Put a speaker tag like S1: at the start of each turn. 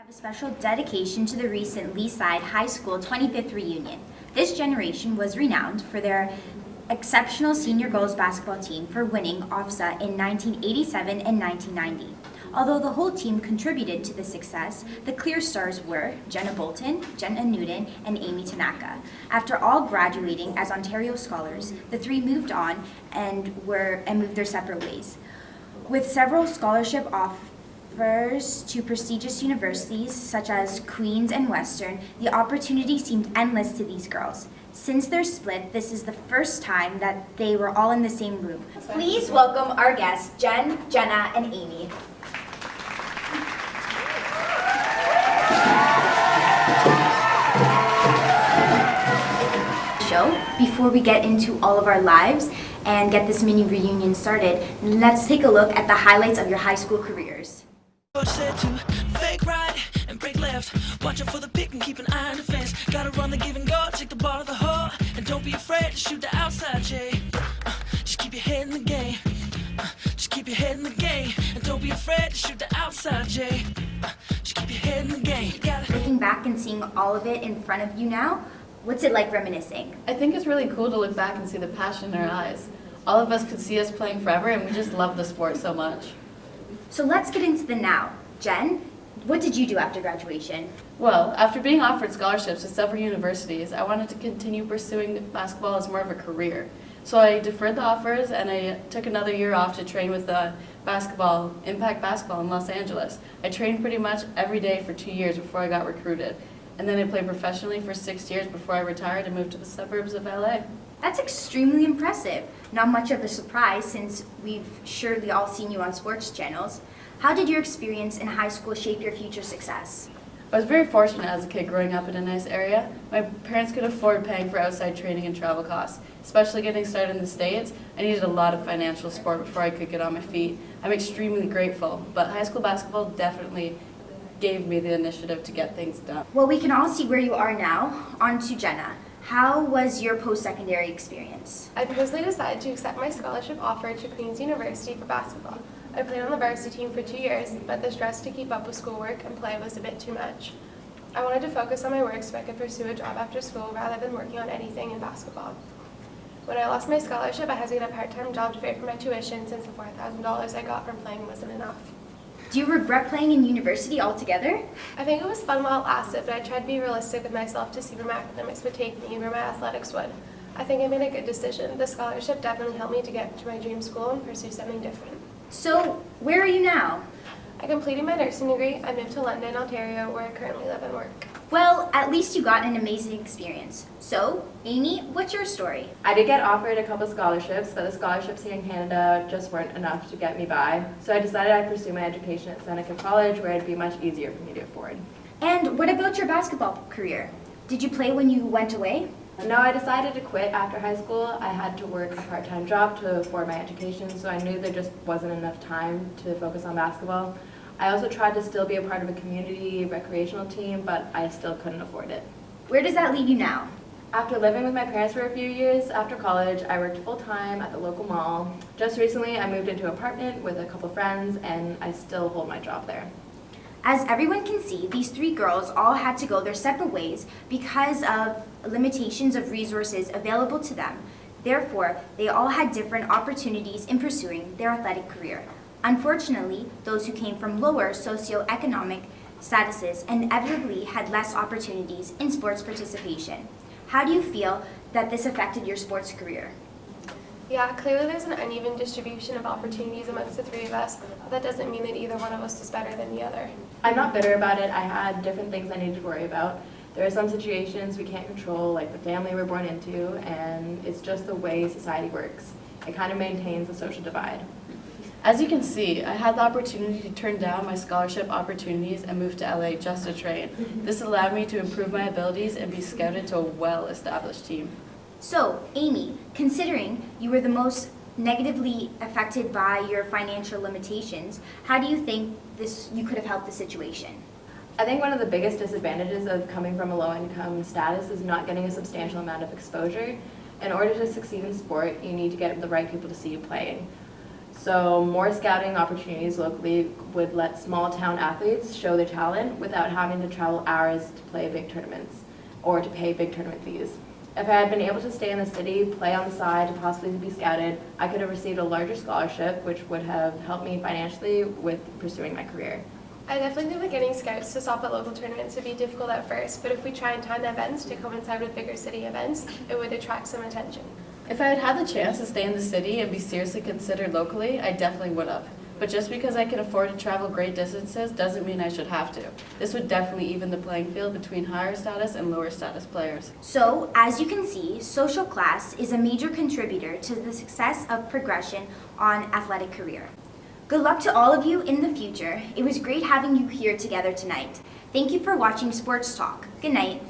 S1: Special dedication to the recent Leaside High School 25th reunion. This generation was renowned for their exceptional senior girls basketball team for winning OFSA in 1987 and 1990. Although the whole team contributed to the success, the clear stars were Jenna Bolton, Jenna Newton, and Amy Tanaka. After all graduating as Ontario scholars, the three moved on and moved their separate ways. With several scholarship offers to prestigious universities such as Queen's and Western, the opportunity seemed endless to these girls. Since their split, this is the first time that they were all in the same room. Please welcome our guests, Jen, Jenna, and Amy. Before we get into all of our lives and get this mini reunion started, let's take a look at the highlights of your high school careers.
S2: Said to fake right and break left. Watch out for the pick and keep an eye on the fence. Gotta run the give and go, take the ball to the hole, and don't be afraid to shoot the outside, Jay. Just keep your head in the game. Just keep your head in the game, and don't be afraid to shoot the outside, Jay. Just keep your head in the game.
S1: Looking back and seeing all of it in front of you now, what's it like reminiscing?
S3: I think it's really cool to look back and see the passion in our eyes. All of us could see us playing forever, and we just love the sport so much.
S1: So let's get into the now. Jen, what did you do after graduation?
S3: Well, after being offered scholarships to several universities, I wanted to continue pursuing basketball as more of a career. So I deferred the offers and I took another year off to train with Impact Basketball in Los Angeles. I trained pretty much every day for 2 years before I got recruited. And then I played professionally for 6 years before I retired and moved to the suburbs of LA.
S1: That's extremely impressive. Not much of a surprise since we've surely all seen you on sports channels. How did your experience in high school shape your future success?
S3: I was very fortunate as a kid growing up in a nice area. My parents could afford paying for outside training and travel costs. Especially getting started in the States, I needed a lot of financial support before I could get on my feet. I'm extremely grateful, but high school basketball definitely gave me the initiative to get things done.
S1: Well, we can all see where you are now. On to Jenna. How was your post-secondary experience?
S4: I personally decided to accept my scholarship offer to Queen's University for basketball. I played on the varsity team for 2 years, but the stress to keep up with schoolwork and play was a bit too much. I wanted to focus on my work so I could pursue a job after school rather than working on anything in basketball. When I lost my scholarship, I had to get a part-time job to pay for my tuition since the $4,000 I got from playing wasn't enough.
S1: Do you regret playing in university altogether?
S4: I think it was fun while it lasted, but I tried to be realistic with myself to see where my academics would take me and where my athletics would. I think I made a good decision. The scholarship definitely helped me to get to my dream school and pursue something different.
S1: So, where are you now?
S4: I completed my nursing degree. I moved to London, Ontario, where I currently live and work.
S1: Well, at least you got an amazing experience. So, Amy, what's your story?
S5: I did get offered a couple scholarships, but the scholarships here in Canada just weren't enough to get me by. So I decided I'd pursue my education at Seneca College, where it'd be much easier for me to afford.
S1: And what about your basketball career? Did you play when you went away?
S5: No, I decided to quit after high school. I had to work a part-time job to afford my education, so I knew there just wasn't enough time to focus on basketball. I also tried to still be a part of a community recreational team, but I still couldn't afford it.
S1: Where does that leave you now?
S5: After living with my parents for a few years after college, I worked full-time at the local mall. Just recently, I moved into an apartment with a couple friends, and I still hold my job there.
S1: As everyone can see, these three girls all had to go their separate ways because of limitations of resources available to them. Therefore, they all had different opportunities in pursuing their athletic career. Unfortunately, those who came from lower socioeconomic statuses inevitably had less opportunities in sports participation. How do you feel that this affected your sports career?
S4: Yeah, clearly there's an uneven distribution of opportunities amongst the three of us, but that doesn't mean that either one of us is better than the other.
S5: I'm not bitter about it. I had different things I needed to worry about. There are some situations we can't control, like the family we're born into, and it's just the way society works. It kind of maintains the social divide.
S3: As you can see, I had the opportunity to turn down my scholarship opportunities and move to LA just to train. This allowed me to improve my abilities and be scouted to a well-established team.
S1: So, Amy, considering you were the most negatively affected by your financial limitations, how do you think you could have helped the situation?
S5: I think one of the biggest disadvantages of coming from a low-income status is not getting a substantial amount of exposure. In order to succeed in sport, you need to get the right people to see you playing. So more scouting opportunities locally would let small town athletes show their talent without having to travel hours to play big tournaments or to pay big tournament fees. If I had been able to stay in the city, play on the side, and possibly be scouted, I could have received a larger scholarship, which would have helped me financially with pursuing my career.
S4: I definitely think that getting scouts to stop at local tournaments would be difficult at first, but if we try and time the events to coincide with bigger city events, it would attract some attention.
S3: If I had had the chance to stay in the city and be seriously considered locally, I definitely would have. But just because I can afford to travel great distances doesn't mean I should have to. This would definitely even the playing field between higher status and lower status players.
S1: So, as you can see, social class is a major contributor to the success of progression on athletic career. Good luck to all of you in the future. It was great having you here together tonight. Thank you for watching Sports Talk. Good night.